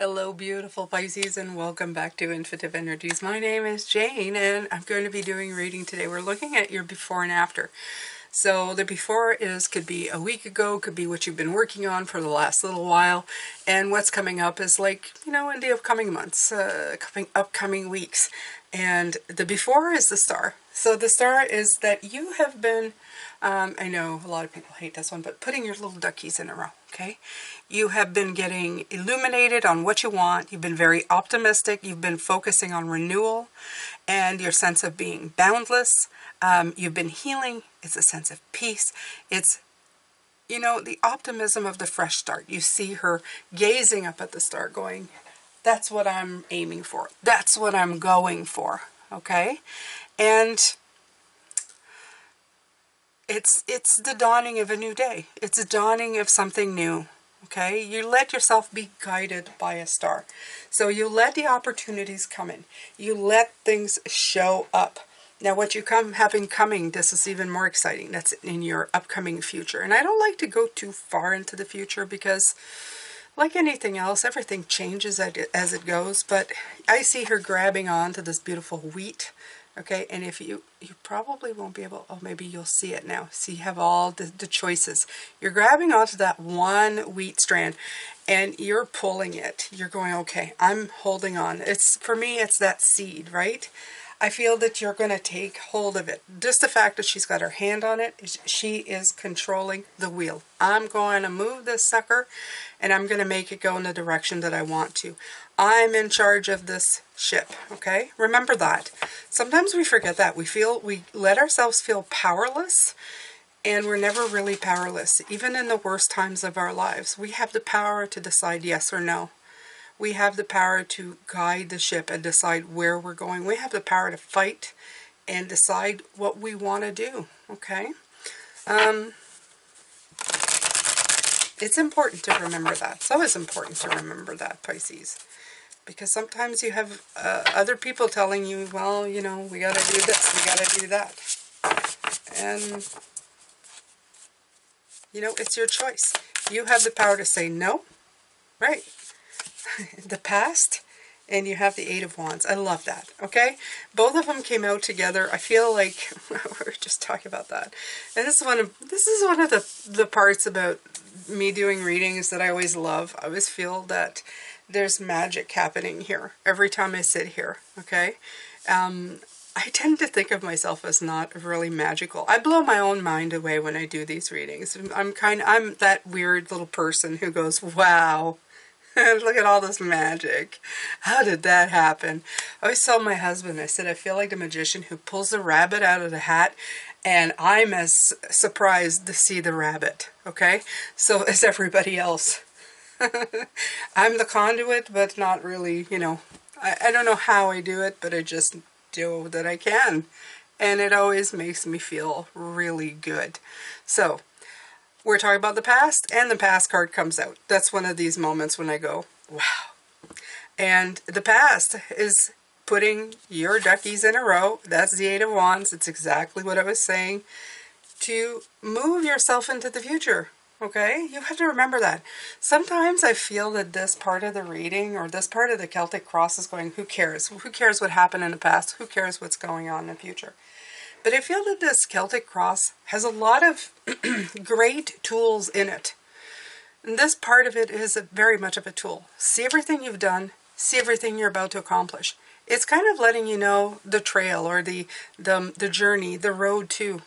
Hello, beautiful Pisces, and welcome back to Intuitive Energies. My name is Jane, and I'm going to be doing reading today. We're looking at your before and after. So the before could be a week ago, could be what you've been working on for the last little while, and what's coming up is like, in the upcoming months, upcoming weeks. And the before is the star. So the star is that you have been, I know a lot of people hate this one, but putting your little duckies in a row, okay? You have been getting illuminated on what you want. You've been very optimistic. You've been focusing on renewal and your sense of being boundless. You've been healing. It's a sense of peace. It's, the optimism of the fresh start. You see her gazing up at the star going, that's what I'm aiming for. That's what I'm going for, okay? And it's the dawning of a new day. It's a dawning of something new, okay? You let yourself be guided by a star. So you let the opportunities come in. You let things show up. Now what you having coming, this is even more exciting. That's in your upcoming future. And I don't like to go too far into the future because, like anything else, everything changes as it goes. But I see her grabbing on to this beautiful wheat. Okay, and if you probably won't be able, oh, maybe you'll see it now. See, you have all the choices. You're grabbing onto that one wheat strand and you're pulling it. You're going, okay, I'm holding on. For me, it's that seed, right? I feel that you're going to take hold of it. Just the fact that she's got her hand on it, she is controlling the wheel. I'm going to move this sucker and I'm going to make it go in the direction that I want to. I'm in charge of this ship, okay? Remember that. Sometimes we forget that. We let ourselves feel powerless, and we're never really powerless. Even in the worst times of our lives, we have the power to decide yes or no. We have the power to guide the ship and decide where we're going. We have the power to fight and decide what we want to do, okay? It's important to remember that. It's always important to remember that, Pisces. Because sometimes you have other people telling you, well, we got to do this, we got to do that. And, it's your choice. You have the power to say no, right? The past, and you have the Eight of Wands. I love that, okay? Both of them came out together. I feel like we were just talking about that. And this is one of the parts about me doing readings that I always love. I always feel that there's magic happening here every time I sit here, okay? I tend to think of myself as not really magical. I blow my own mind away when I do these readings. I'm that weird little person who goes, wow, look at all this magic. How did that happen? I always tell my husband, I said, I feel like the magician who pulls the rabbit out of the hat, and I'm as surprised to see the rabbit, okay? So is everybody else. I'm the conduit, but not really, I don't know how I do it, but I just do that I can. And it always makes me feel really good. So, we're talking about the past, and the past card comes out. That's one of these moments when I go, wow. And the past is putting your duckies in a row. That's the Eight of Wands. It's exactly what I was saying. To move yourself into the future. Okay? You have to remember that. Sometimes I feel that this part of the reading or this part of the Celtic cross is going, who cares? Who cares what happened in the past? Who cares what's going on in the future? But I feel that this Celtic cross has a lot of great tools in it. And this part of it is very much of a tool. See everything you've done. See everything you're about to accomplish. It's kind of letting you know the trail or the journey, the road to.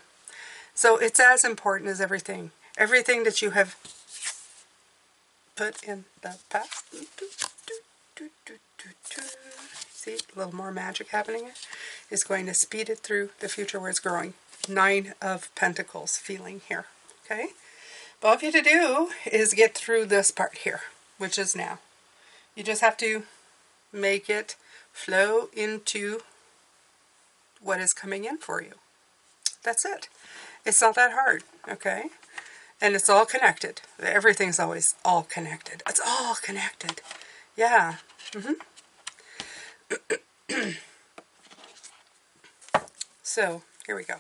So it's as important as everything. Everything that you have put in the past. See, a little more magic happening. Is going to speed it through the future where it's growing. Nine of Pentacles feeling here. Okay? But all you have to do is get through this part here, which is now. You just have to make it flow into what is coming in for you. That's it. It's not that hard. Okay? And it's all connected. Everything's always all connected. It's all connected. Yeah. So, here we go.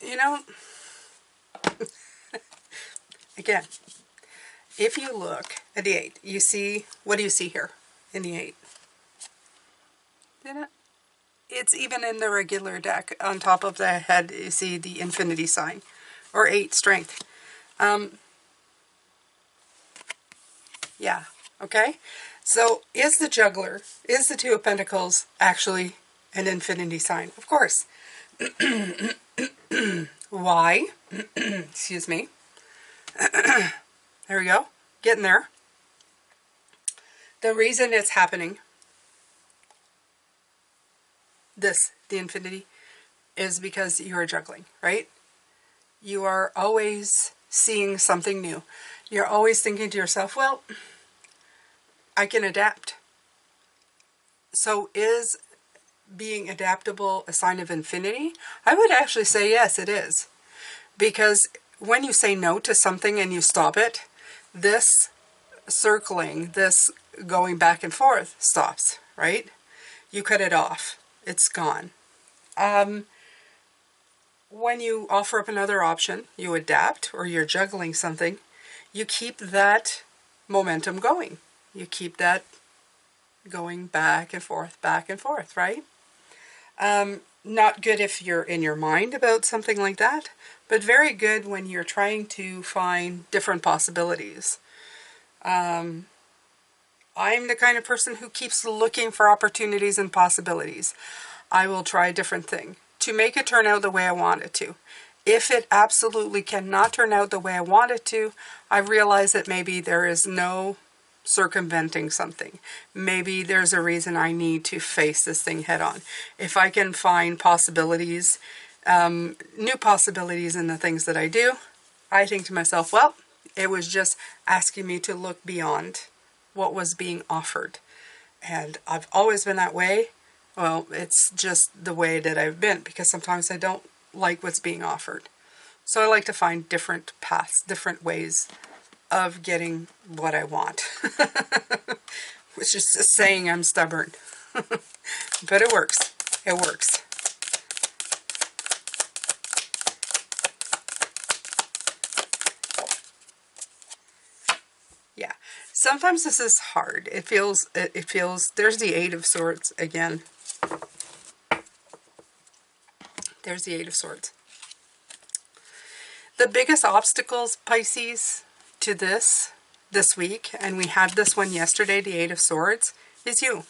You know, again, if you look at the 8, you see, what do you see here in the 8? It's even in the regular deck. On top of the head, you see the infinity sign, or 8, strength. Yeah, okay? So is the juggler, is the 2 of Pentacles actually an infinity sign? Of course. Why? Excuse me. There we go. Getting there. The reason it's happening, the infinity, is because you are juggling, right? You are always seeing something new. You're always thinking to yourself, well, I can adapt. So is being adaptable a sign of infinity? I would actually say yes, it is. Because when you say no to something and you stop it, this circling, this going back and forth stops, right? You cut it off. It's gone. When you offer up another option, you adapt, or you're juggling something, you keep that momentum going. You keep that going back and forth, right? Not good if you're in your mind about something like that, but very good when you're trying to find different possibilities. I'm the kind of person who keeps looking for opportunities and possibilities. I will try a different thing to make it turn out the way I want it to. If it absolutely cannot turn out the way I want it to, I realize that maybe there is no circumventing something. Maybe there's a reason I need to face this thing head on. If I can find possibilities, new possibilities in the things that I do, I think to myself, well, it was just asking me to look beyond what was being offered. And I've always been that way. Well, it's just the way that I've been, because sometimes I don't like what's being offered. So I like to find different paths, different ways of getting what I want. Which is just saying I'm stubborn. But it works. It works. Yeah. Sometimes this is hard. It feels, there's the 8 of Swords again. There's the 8 of Swords. The biggest obstacles, Pisces, to this week, and we had this one yesterday, the 8 of Swords, is you.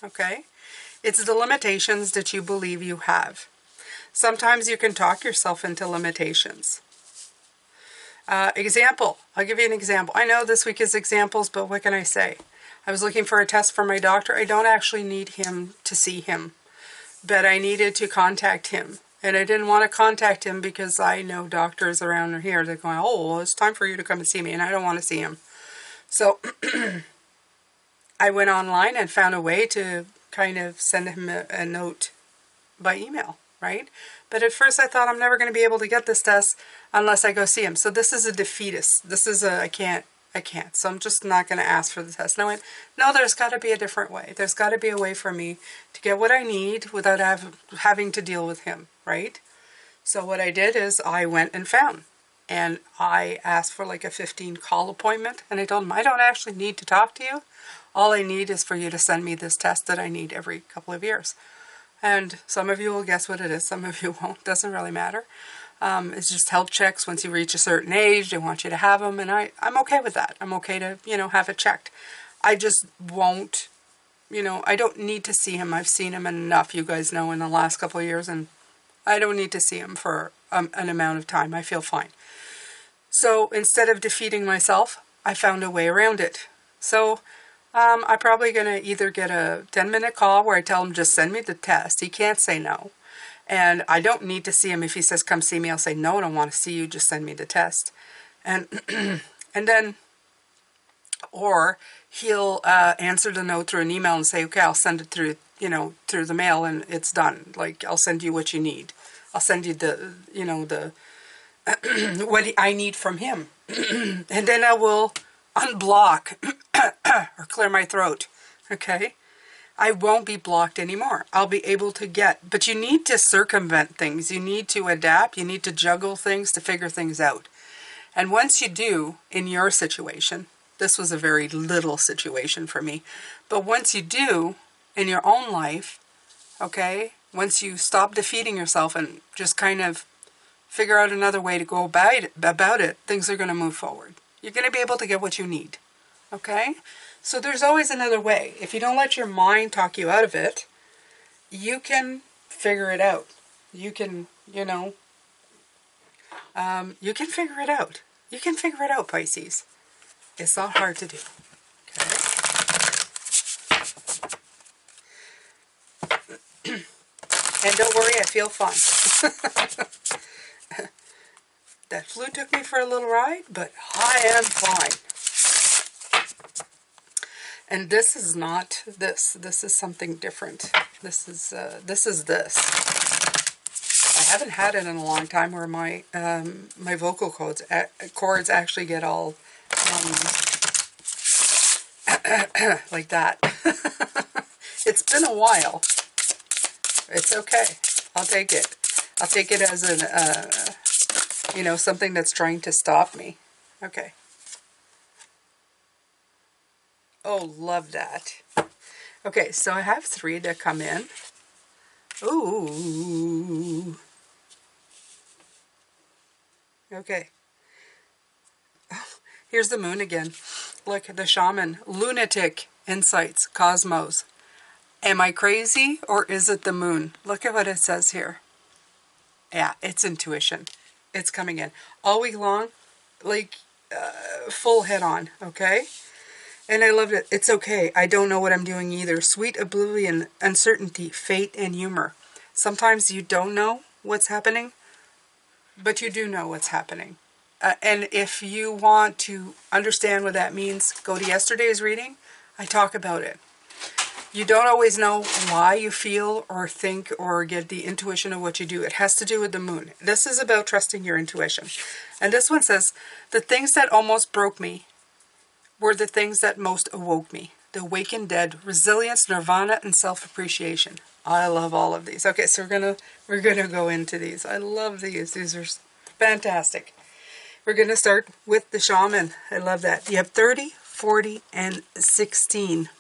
Okay? It's the limitations that you believe you have. Sometimes you can talk yourself into limitations. Example. I'll give you an example. I know this week is examples, but what can I say? I was looking for a test for my doctor. I don't actually need him to see him, but I needed to contact him. And I didn't want to contact him because I know doctors around here that are going, oh, well, it's time for you to come and see me, and I don't want to see him. So I went online and found a way to kind of send him a note by email, right? But at first I thought I'm never going to be able to get this test unless I go see him. So this is a defeatist. This is a I can't. So I'm just not going to ask for the test. And I went, no, there's got to be a different way. There's got to be a way for me to get what I need without having to deal with him, right? So what I did is I went and found. And I asked for like a 15 call appointment. And I told him, I don't actually need to talk to you. All I need is for you to send me this test that I need every couple of years. And some of you will guess what it is. Some of you won't. Doesn't really matter. It's just health checks. Once you reach a certain age, they want you to have them. And I'm okay with that. I'm okay to, have it checked. I just won't, I don't need to see him. I've seen him enough, you guys know, in the last couple of years. And I don't need to see him for an amount of time. I feel fine. So instead of defeating myself, I found a way around it. So I'm probably going to either get a 10-minute call where I tell him, just send me the test. He can't say no. And I don't need to see him. If he says, come see me, I'll say, no, I don't want to see you. Just send me the test. And and then, or he'll answer the note through an email and say, okay, I'll send it through, through the mail and it's done. Like, I'll send you what you need. I'll send you the, what I need from him. And then I will unblock or clear my throat. Okay? I won't be blocked anymore. I'll be able to get, but you need to circumvent things. You need to adapt. You need to juggle things to figure things out. And once you do, in your situation, this was a very little situation for me, but once you do in your own life, okay, once you stop defeating yourself and just kind of figure out another way to go about it, things are going to move forward. You're going to be able to get what you need, okay? So there's always another way. If you don't let your mind talk you out of it, you can figure it out. You can, you know, you can figure it out. You can figure it out, Pisces. It's not hard to do. Okay? And don't worry, I feel fine. That flu took me for a little ride, but I am fine. And this is not this. This is something different. This is this. I haven't had it in a long time where my my vocal cords actually get all like that. It's been a while. It's okay. I'll take it. I'll take it as an you know, something that's trying to stop me. Okay. Oh, love that. Okay, so I have 3 that come in. Ooh. Okay. Oh, here's the moon again. Look, the shaman. Lunatic insights. Cosmos. Am I crazy or is it the moon? Look at what it says here. Yeah, it's intuition. It's coming in. All week long, like full head on, okay? And I loved it. It's okay. I don't know what I'm doing either. Sweet oblivion, uncertainty, fate, and humor. Sometimes you don't know what's happening, but you do know what's happening. And if you want to understand what that means, go to yesterday's reading. I talk about it. You don't always know why you feel or think or get the intuition of what you do. It has to do with the moon. This is about trusting your intuition. And this one says, the things that almost broke me were the things that most awoke me. The awakened dead, resilience, nirvana, and self-appreciation. I love all of these. Okay, so we're gonna go into these. I love these. These are fantastic. We're gonna start with the shaman. I love that. You have 30, 40, and 16.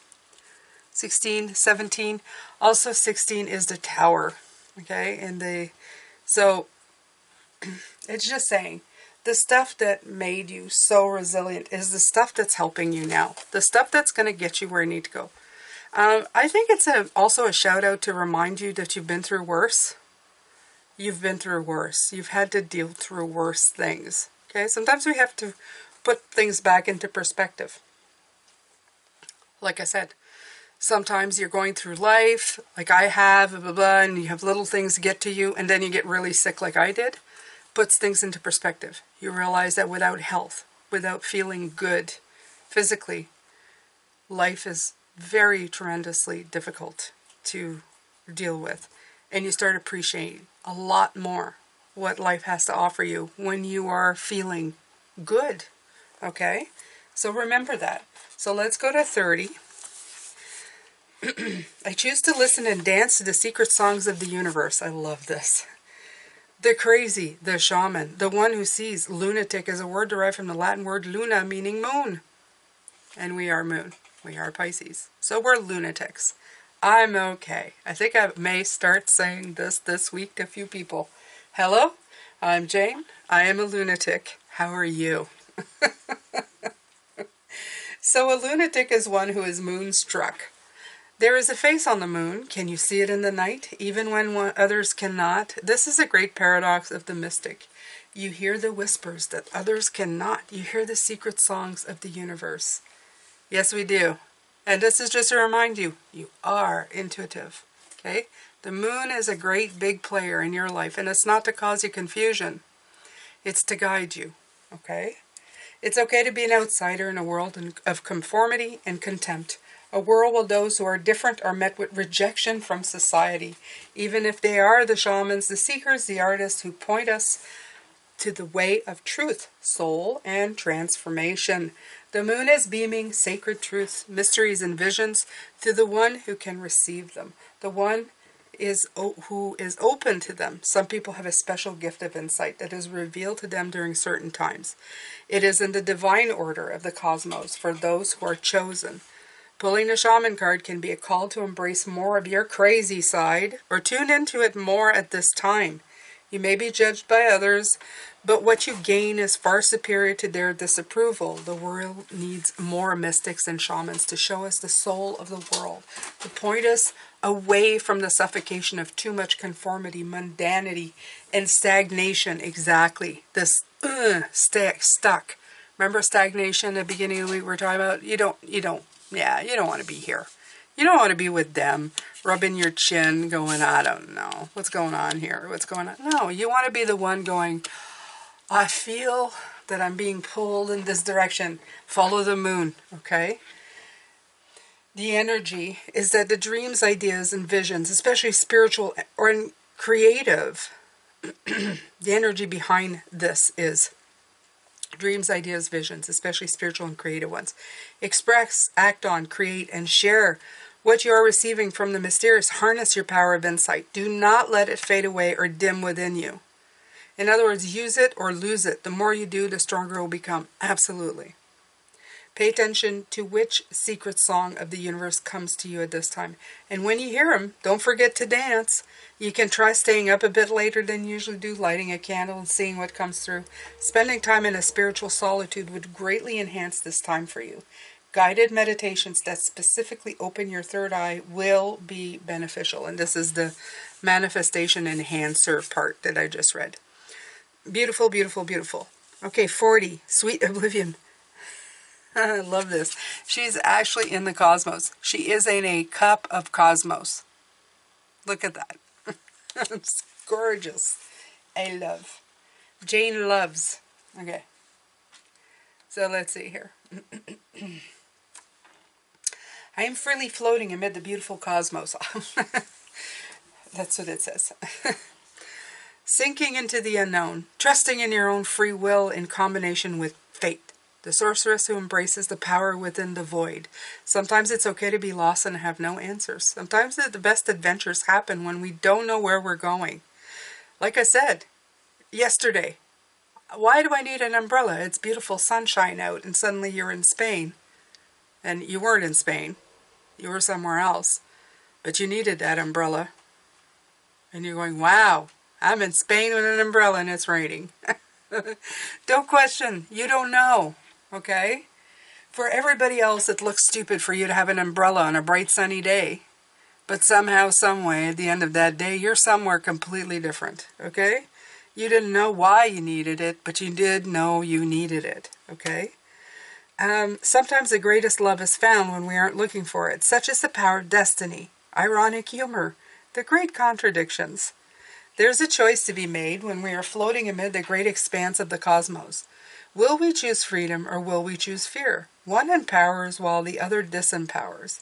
16, 17. Also 16 is the tower. Okay, and so it's just saying, the stuff that made you so resilient is the stuff that's helping you now. The stuff that's going to get you where you need to go. I think it's also a shout out to remind you that you've been through worse. You've been through worse. You've had to deal through worse things. Okay, sometimes we have to put things back into perspective. Like I said, sometimes you're going through life, like I have, blah, blah, blah, and you have little things get to you, and then you get really sick like I did. Puts things into perspective. You realize that without health, without feeling good physically, life is very tremendously difficult to deal with. And you start appreciating a lot more what life has to offer you when you are feeling good. Okay? So remember that. So let's go to 30. I choose to listen and dance to the secret songs of the universe. I love this. The crazy, the shaman, the one who sees. Lunatic is a word derived from the Latin word luna, meaning moon. And we are moon. We are Pisces. So we're lunatics. I'm okay. I think I may start saying this week to a few people. Hello, I'm Jane. I am a lunatic. How are you? So a lunatic is one who is moonstruck. There is a face on the moon. Can you see it in the night, even when others cannot? This is a great paradox of the mystic. You hear the whispers that others cannot. You hear the secret songs of the universe. Yes, we do. And this is just to remind you, you are intuitive. Okay? The moon is a great big player in your life, and it's not to cause you confusion. It's to guide you. Okay? It's okay to be an outsider in a world of conformity and contempt. A world where those who are different are met with rejection from society, even if they are the shamans, the seekers, the artists who point us to the way of truth, soul, and transformation. The moon is beaming sacred truths, mysteries, and visions to the one who can receive them. The one who is open to them. Some people have a special gift of insight that is revealed to them during certain times. It is in the divine order of the cosmos for those who are chosen. Pulling the shaman card can be a call to embrace more of your crazy side or tune into it more at this time. You may be judged by others, but what you gain is far superior to their disapproval. The world needs more mystics and shamans to show us the soul of the world, to point us away from the suffocation of too much conformity, mundanity, and stagnation. Exactly. This stuck. Remember stagnation at the beginning of the week we were talking about? You don't want to be here. You don't want to be with them, rubbing your chin, going, I don't know, what's going on here? What's going on? No, you want to be the one going, I feel that I'm being pulled in this direction. Follow the moon, okay? The energy is that the dreams, ideas, and visions, especially spiritual or creative, the energy behind this is dreams, ideas, visions, especially spiritual and creative ones. Express, act on, create, and share what you are receiving from the mysterious. Harness your power of insight. Do not let it fade away or dim within you. In other words, use it or lose it. The more you do, the stronger it will become. Absolutely. Pay attention to which secret song of the universe comes to you at this time. And when you hear them, don't forget to dance. You can try staying up a bit later than you usually do, lighting a candle and seeing what comes through. Spending time in a spiritual solitude would greatly enhance this time for you. Guided meditations that specifically open your third eye will be beneficial. And this is the manifestation enhancer part that I just read. Beautiful, beautiful, beautiful. Okay, 40, Sweet Oblivion. I love this. She's actually in the cosmos. She is in a cup of cosmos. Look at that. It's gorgeous. I love. Jane loves. Okay. So let's see here. I am freely floating amid the beautiful cosmos. That's what it says. Sinking into the unknown. Trusting in your own free will in combination with fate. The sorceress who embraces the power within the void. Sometimes it's okay to be lost and have no answers. Sometimes the best adventures happen when we don't know where we're going. Like I said yesterday, why do I need an umbrella? It's beautiful sunshine out, and suddenly you're in Spain. And you weren't in Spain. You were somewhere else. But you needed that umbrella. And you're going, wow, I'm in Spain with an umbrella and it's raining. Don't question. You don't know. Okay? For everybody else, it looks stupid for you to have an umbrella on a bright sunny day. But somehow, someway, at the end of that day, you're somewhere completely different. Okay? You didn't know why you needed it, but you did know you needed it. Okay? Sometimes the greatest love is found when we aren't looking for it. Such is the power of destiny. Ironic humor. The great contradictions. There's a choice to be made when we are floating amid the great expanse of the cosmos. Will we choose freedom or will we choose fear? One empowers while the other disempowers.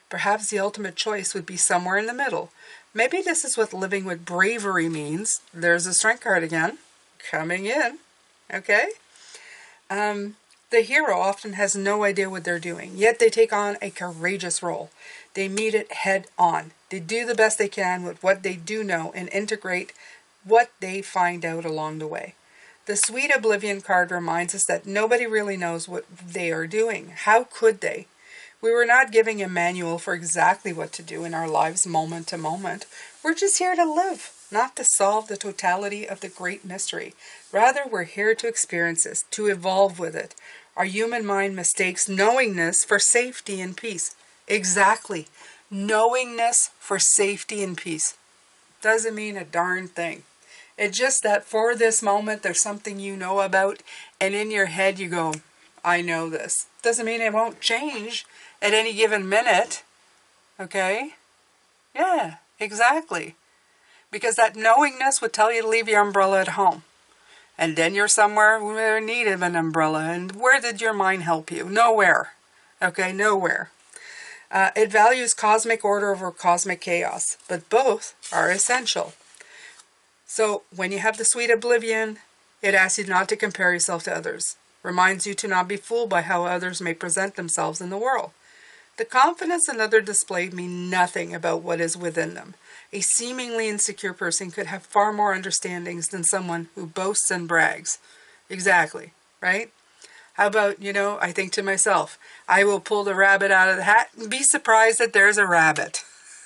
Perhaps the ultimate choice would be somewhere in the middle. Maybe this is what living with bravery means. There's a strength card again. Coming in. Okay? The hero often has no idea what they're doing, yet they take on a courageous role. They meet it head on. They do the best they can with what they do know and integrate what they find out along the way. The Sweet Oblivion card reminds us that nobody really knows what they are doing. How could they? We were not giving a manual for exactly what to do in our lives moment to moment. We're just here to live, not to solve the totality of the great mystery. Rather, we're here to experience this, to evolve with it. Our human mind mistakes knowingness for safety and peace. Exactly. Knowingness for safety and peace. Doesn't mean a darn thing. It's just that for this moment, there's something you know about, and in your head you go, I know this. Doesn't mean it won't change at any given minute. Okay? Yeah, exactly. Because that knowingness would tell you to leave your umbrella at home. And then you're somewhere where you need an umbrella. And where did your mind help you? Nowhere. Okay, nowhere. It values cosmic order over cosmic chaos, but both are essential. So when you have the Sweet Oblivion, it asks you not to compare yourself to others. reminds you to not be fooled by how others may present themselves in the world. The confidence another display mean nothing about what is within them. A seemingly insecure person could have far more understandings than someone who boasts and brags. Exactly, right? How about, I think to myself, I will pull the rabbit out of the hat and be surprised that there's a rabbit.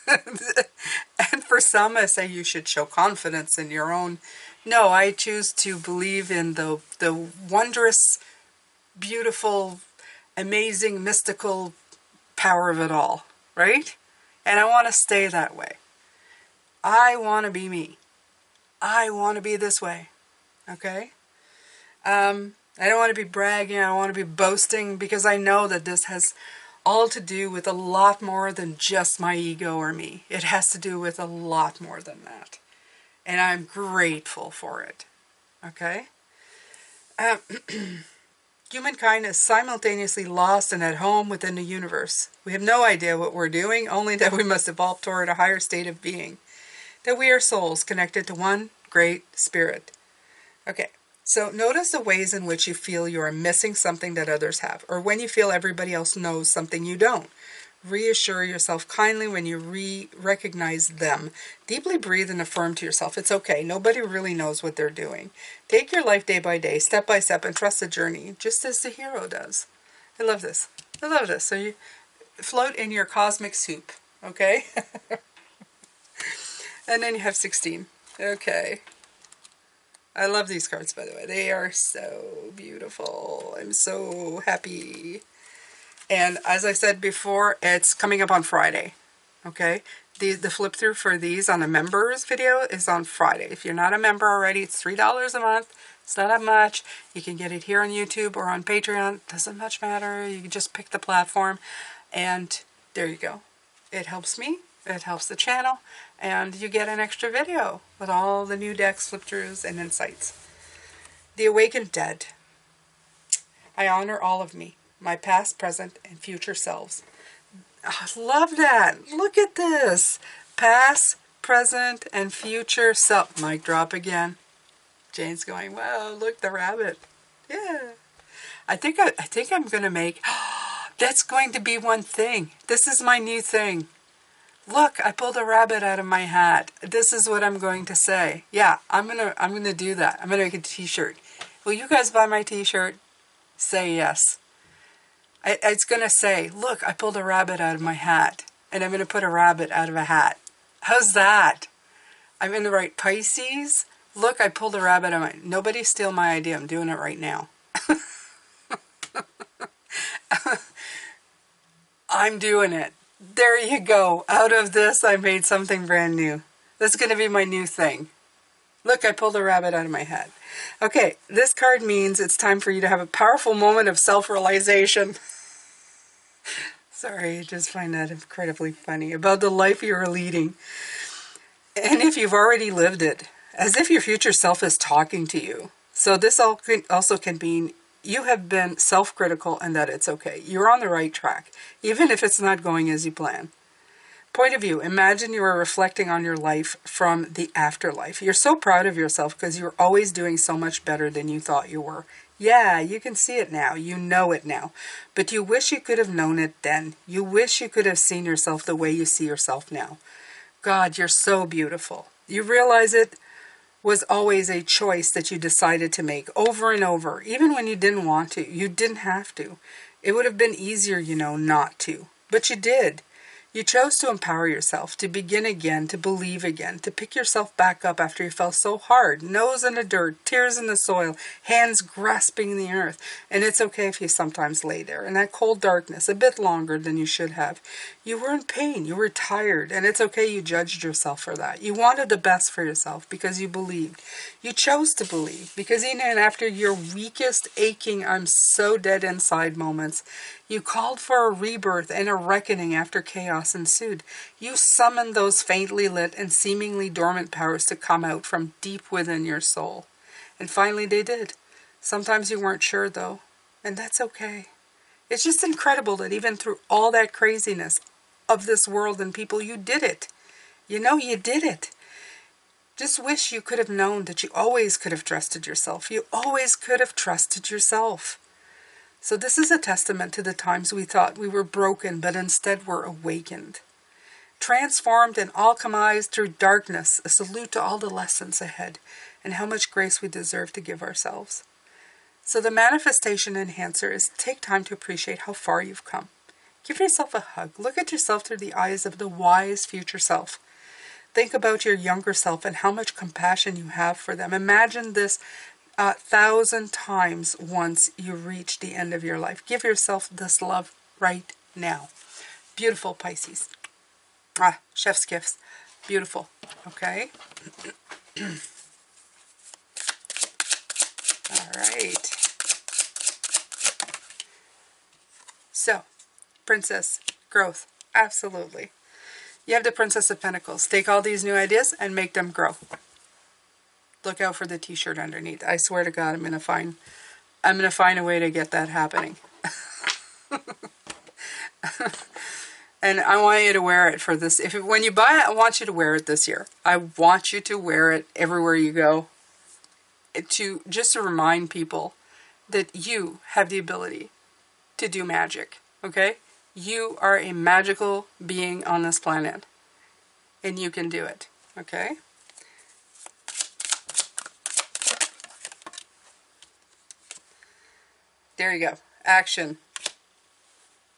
And for some, I say you should show confidence in your own. No, I choose to believe in the wondrous, beautiful, amazing, mystical power of it all, right? And I want to stay that way. I want to be me. I want to be this way, okay? I don't want to be bragging, I don't want to be boasting, because I know that this has all to do with a lot more than just my ego or me. It has to do with a lot more than that. And I'm grateful for it, okay? Humankind is simultaneously lost and at home within the universe. We have no idea what we're doing, only that we must evolve toward a higher state of being. That we are souls connected to one great spirit. Okay, so notice the ways in which you feel you are missing something that others have, or when you feel everybody else knows something you don't. Reassure yourself kindly when you recognize them. Deeply breathe and affirm to yourself, it's okay. Nobody really knows what they're doing. Take your life day by day, step by step, and trust the journey, just as the hero does. I love this. I love this. So you float in your cosmic soup, okay? And then you have 16. Okay. I love these cards, by the way. They are so beautiful. I'm so happy. And as I said before, it's coming up on Friday. Okay? The flip through for these on a members video is on Friday. If you're not a member already, it's $3 a month. It's not that much. You can get it here on YouTube or on Patreon. Doesn't much matter. You can just pick the platform. And there you go. It helps me. It helps the channel. And you get an extra video with all the new decks, flip throughs, and insights. The Awakened Dead. I honor all of me, my past, present, and future selves. Oh, I love that. Look at this. Past, present, and future self. Mic drop again. Jane's going, wow, look, the rabbit. Yeah. I think I'm going to make, that's going to be one thing. This is my new thing. Look, I pulled a rabbit out of my hat. This is what I'm going to say. Yeah, I'm gonna do that. I'm gonna make a t-shirt. Will you guys buy my t-shirt? Say yes. It's gonna say, look, I pulled a rabbit out of my hat. And I'm gonna put a rabbit out of a hat. How's that? I'm in the right Pisces. Look, I pulled a rabbit out of my... Nobody steal my idea. I'm doing it right now. I'm doing it. There you go. Out of this, I made something brand new. That's going to be my new thing. Look, I pulled a rabbit out of my hat. Okay, this card means it's time for you to have a powerful moment of self-realization. Sorry, I just find that incredibly funny. About the life you are leading. And if you've already lived it. As if your future self is talking to you. So this also can mean you have been self-critical and that it's okay. You're on the right track, even if it's not going as you plan. Point of view, imagine you are reflecting on your life from the afterlife. You're so proud of yourself because you're always doing so much better than you thought you were. Yeah, you can see it now. You know it now. But you wish you could have known it then. You wish you could have seen yourself the way you see yourself now. God, you're so beautiful. You realize it was always a choice that you decided to make over and over, even when you didn't want to. You didn't have to. It would have been easier, not to. But you did. You chose to empower yourself, to begin again, to believe again, to pick yourself back up after you fell so hard, nose in the dirt, tears in the soil, hands grasping the earth. And it's okay if you sometimes lay there in that cold darkness a bit longer than you should have. You were in pain, you were tired, and it's okay you judged yourself for that. You wanted the best for yourself because you believed. You chose to believe because even after your weakest aching, I'm so dead inside moments, you called for a rebirth and a reckoning after chaos ensued. You summoned those faintly lit and seemingly dormant powers to come out from deep within your soul. And finally they did. Sometimes you weren't sure though, and that's okay. It's just incredible that even through all that craziness of this world and people, you did it. You did it. Just wish you could have known that you always could have trusted yourself. You always could have trusted yourself. So this is a testament to the times we thought we were broken, but instead were awakened. Transformed and alchemized through darkness, a salute to all the lessons ahead and how much grace we deserve to give ourselves. So the manifestation enhancer is take time to appreciate how far you've come. Give yourself a hug. Look at yourself through the eyes of the wise future self. Think about your younger self and how much compassion you have for them. Imagine this 1,000 times once you reach the end of your life. Give yourself this love right now. Beautiful, Pisces. Chef's gifts. Beautiful. Okay. All right. So, Princess, growth. Absolutely. You have the Princess of Pentacles. Take all these new ideas and make them grow. Look out for the t-shirt underneath. I swear to God, I'm gonna find a way to get that happening. And I want you to wear it for this. When you buy it, I want you to wear it this year. I want you to wear it everywhere you go. Just to remind people that you have the ability to do magic. Okay? You are a magical being on this planet. And you can do it. Okay? There you go. Action.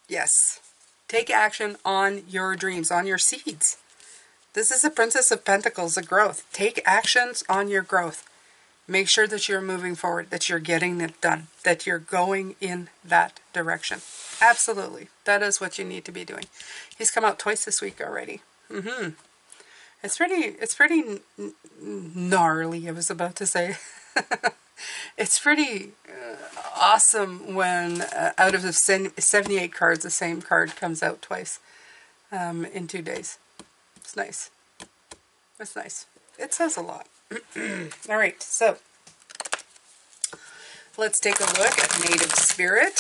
Yes. Take action on your dreams, on your seeds. This is the Princess of Pentacles, the growth. Take actions on your growth. Make sure that you're moving forward, that you're getting it done, that you're going in that direction. Absolutely. That is what you need to be doing. He's come out twice this week already. It's pretty gnarly, I was about to say. It's pretty awesome when out of the 78 cards, the same card comes out twice in 2 days. It's nice. It's nice. It says a lot. All right, so let's take a look at Native Spirit.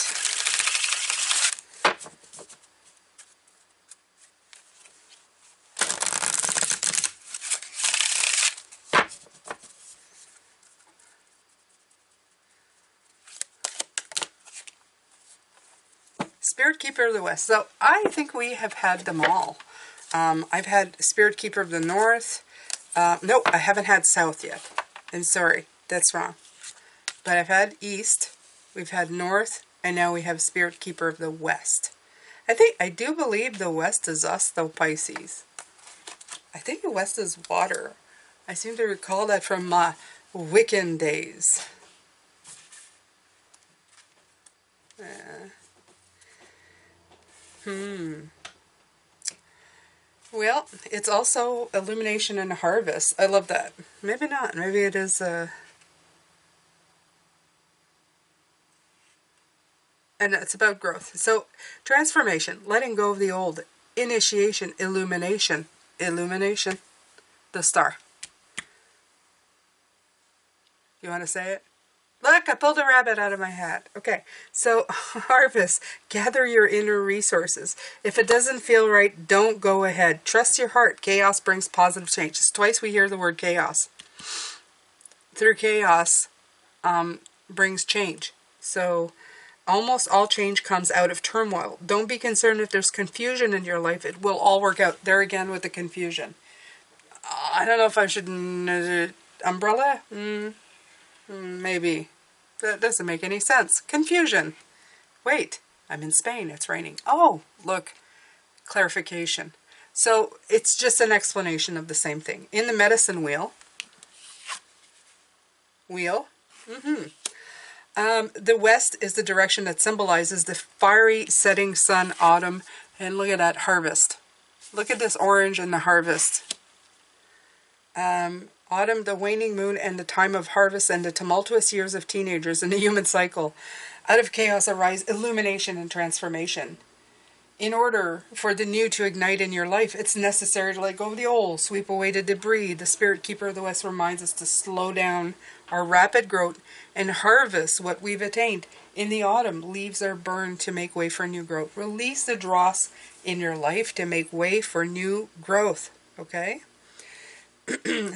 Spirit Keeper of the West. So I think we have had them all. I've had Spirit Keeper of the North. Nope, I haven't had South yet. I'm sorry, that's wrong. But I've had East, we've had North, and now we have Spirit Keeper of the West. I do believe the West is us, though, Pisces. I think the West is water. I seem to recall that from my Wiccan days. Well, it's also Illumination and Harvest. I love that. Maybe not. Maybe it is and it's about growth. So, transformation, letting go of the old, initiation, illumination, illumination, the star. You want to say it? Look, I pulled a rabbit out of my hat. Okay, so harvest, gather your inner resources. If it doesn't feel right, don't go ahead. Trust your heart. Chaos brings positive change. It's twice we hear the word chaos. Through chaos brings change. So almost all change comes out of turmoil. Don't be concerned if there's confusion in your life. It will all work out. There again with the confusion. I don't know if I should... umbrella? Maybe. That doesn't make any sense. Confusion. Wait, I'm in Spain. It's raining. Oh, look. Clarification. So it's just an explanation of the same thing. In the medicine wheel. The west is the direction that symbolizes the fiery setting sun, autumn. And look at that, harvest. Look at this orange in the harvest. Autumn, the waning moon, and the time of harvest, and the tumultuous years of teenagers in the human cycle. Out of chaos arise illumination and transformation. In order for the new to ignite in your life, it's necessary to let go of the old, sweep away the debris. The Spirit Keeper of the West reminds us to slow down our rapid growth and harvest what we've attained. In the autumn, leaves are burned to make way for new growth. Release the dross in your life to make way for new growth. Okay?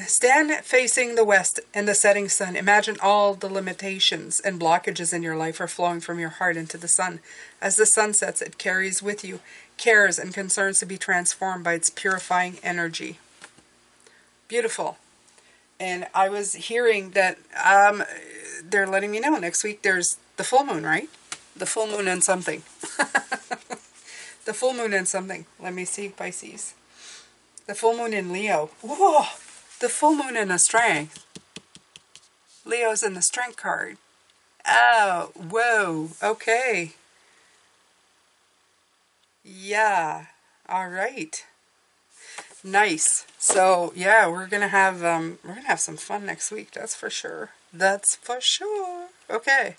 Stand facing the west and the setting sun. Imagine all the limitations and blockages in your life are flowing from your heart into the sun. As the sun sets, it carries with you cares and concerns to be transformed by its purifying energy. Beautiful. And I was hearing that they're letting me know next week there's the full moon, right? The full moon and something. The full moon and something. Let me see, Pisces. The full moon in Leo. Whoa! The full moon in the strength. Leo's in the strength card. Oh, whoa. Okay. Yeah. All right. Nice. So yeah, we're gonna have some fun next week. That's for sure. That's for sure. Okay.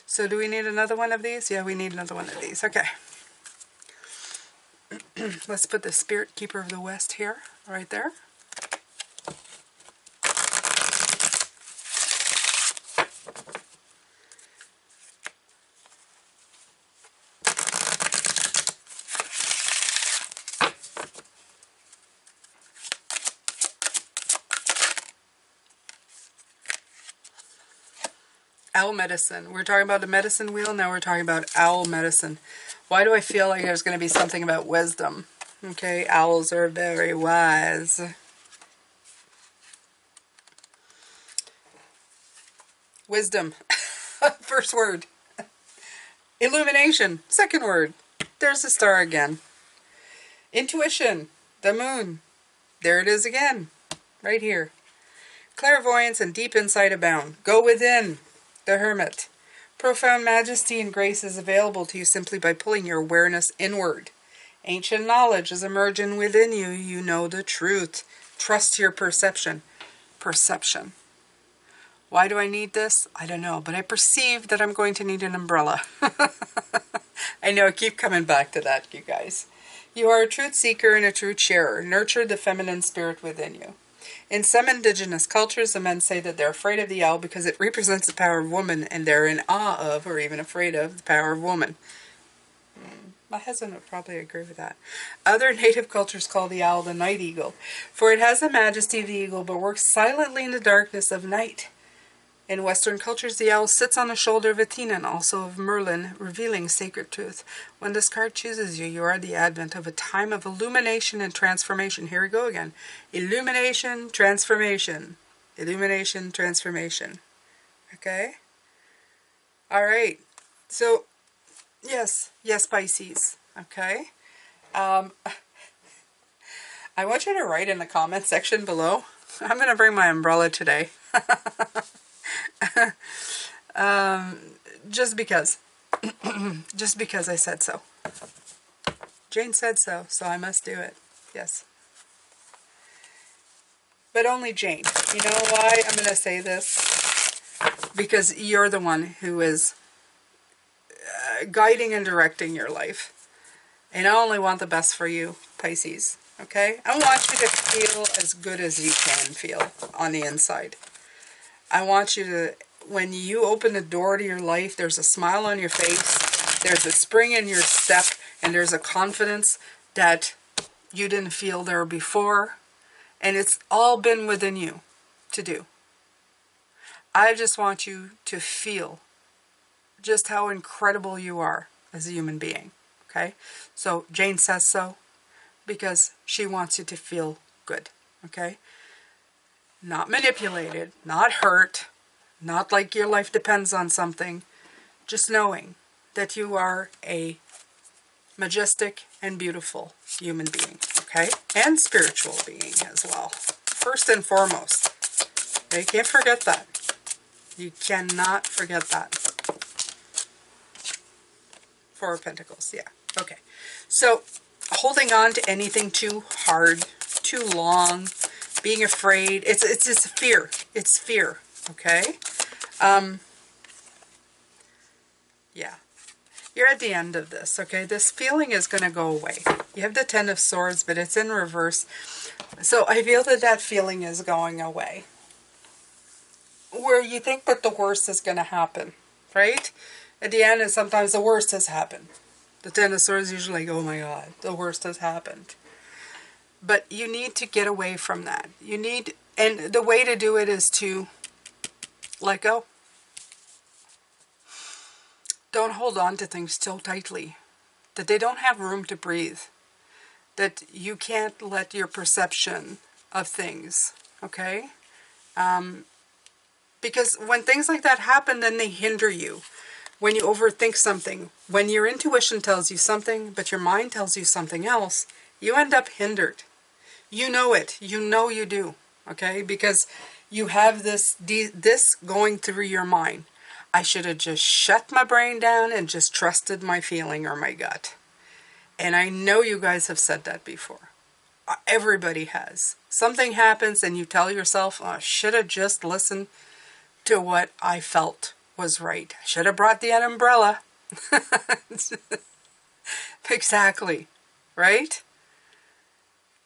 So do we need another one of these? Yeah, we need another one of these. Okay. Let's put the Spirit Keeper of the West here, right there. Owl medicine. We're talking about the medicine wheel. Now we're talking about owl medicine. Why do I feel like there's going to be something about wisdom? Okay, owls are very wise. Wisdom. First word. Illumination. Second word. There's the star again. Intuition. The moon. There it is again. Right here. Clairvoyance and deep insight abound. Go within. The Hermit. Profound majesty and grace is available to you simply by pulling your awareness inward. Ancient knowledge is emerging within you. You know the truth. Trust your perception. Perception. Why do I need this? I don't know, but I perceive that I'm going to need an umbrella. I know, I keep coming back to that, you guys. You are a truth seeker and a truth sharer. Nurture the feminine spirit within you. In some indigenous cultures, the men say that they're afraid of the owl because it represents the power of woman, and they're in awe of, or even afraid of, the power of woman. My husband would probably agree with that. Other native cultures call the owl the night eagle, for it has the majesty of the eagle, but works silently in the darkness of night. In Western cultures, the owl sits on the shoulder of Athena and also of Merlin, revealing sacred truth. When this card chooses you, you are the advent of a time of illumination and transformation. Here we go again. Illumination, transformation. Illumination, transformation. Okay? All right. So, yes, Pisces. Okay? I want you to write in the comment section below. I'm going to bring my umbrella today. Just because. Just because I said so. Jane said so, so I must do it. Yes. But only Jane. You know why I'm going to say this? Because you're the one who is guiding and directing your life. And I only want the best for you, Pisces. Okay? I want you to feel as good as you can feel on the inside. I want you to, when you open the door to your life, there's a smile on your face, there's a spring in your step, and there's a confidence that you didn't feel there before, and it's all been within you to do. I just want you to feel just how incredible you are as a human being, okay? So Jane says so because she wants you to feel good, okay? Not manipulated, not hurt, not like your life depends on something. Just knowing that you are a majestic and beautiful human being, okay? And spiritual being as well. First and foremost. Okay? You can't forget that. You cannot forget that. Four of Pentacles, yeah. Okay. So, holding on to anything too hard, too long, being afraid. It's fear. It's fear. Okay? Yeah. You're at the end of this, okay? This feeling is going to go away. You have the Ten of Swords, but it's in reverse. So I feel that that feeling is going away. Where you think that the worst is going to happen, right? At the end, and sometimes the worst has happened. The Ten of Swords usually go, oh my God, the worst has happened. But you need to get away from that. And the way to do it is to let go. Don't hold on to things so tightly that they don't have room to breathe. That you can't let your perception of things, okay? Because when things like that happen, then they hinder you. When you overthink something, when your intuition tells you something, but your mind tells you something else, you end up hindered. You know it. You know you do, okay? Because you have this going through your mind. I should have just shut my brain down and just trusted my feeling or my gut. And I know you guys have said that before. Everybody has. Something happens and you tell yourself, oh, I should have just listened to what I felt was right. I should have brought the umbrella. Exactly. Right?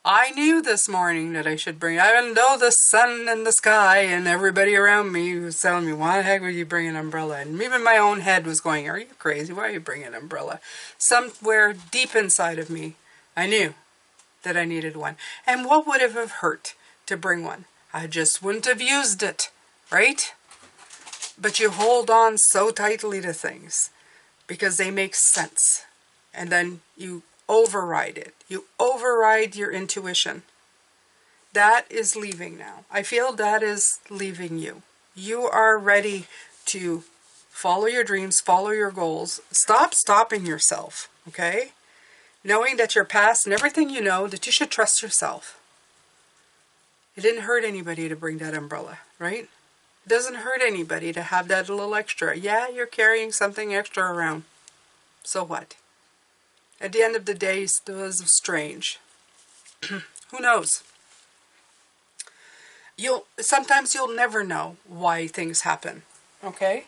I knew this morning that I should bring, even though the sun and the sky and everybody around me was telling me, why the heck would you bring an umbrella? And even my own head was going, are you crazy? Why are you bringing an umbrella? Somewhere deep inside of me, I knew that I needed one. And what would it have hurt to bring one? I just wouldn't have used it, right? But you hold on so tightly to things because they make sense. And then you override it. You override your intuition. That is leaving now. I feel that is leaving you. You are ready to follow your dreams, follow your goals. Stop stopping yourself, okay? Knowing that your past and everything you know, that you should trust yourself. It didn't hurt anybody to bring that umbrella, right? It doesn't hurt anybody to have that little extra. Yeah, you're carrying something extra around. So what? At the end of the day, it was strange. Who knows? Sometimes you'll never know why things happen, okay?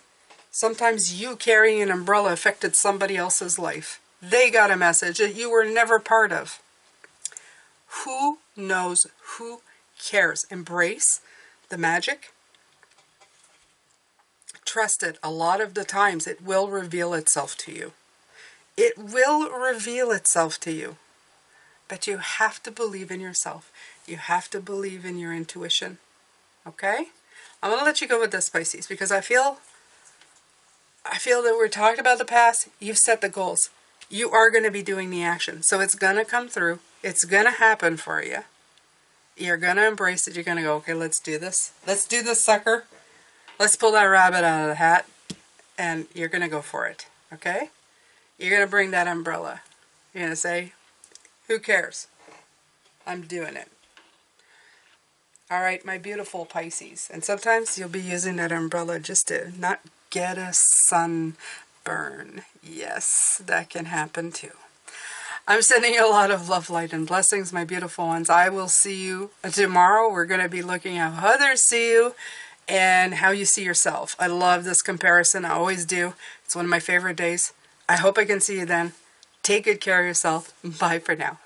Sometimes you carrying an umbrella affected somebody else's life. They got a message that you were never part of. Who knows? Who cares? Embrace the magic. Trust it. A lot of the times it will reveal itself to you. It will reveal itself to you. But you have to believe in yourself. You have to believe in your intuition. Okay? I'm going to let you go with this, Pisces, because I feel that we're talking about the past. You've set the goals. You are going to be doing the action. So it's going to come through. It's going to happen for you. You're going to embrace it. You're going to go, okay, let's do this. Let's do this, sucker. Let's pull that rabbit out of the hat. And you're going to go for it. Okay? You're going to bring that umbrella. You're going to say, who cares? I'm doing it. All right, my beautiful Pisces. And sometimes you'll be using that umbrella just to not get a sunburn. Yes, that can happen too. I'm sending you a lot of love, light, and blessings, my beautiful ones. I will see you tomorrow. We're going to be looking at how others see you and how you see yourself. I love this comparison. I always do. It's one of my favorite days. I hope I can see you then. Take good care of yourself. Bye for now.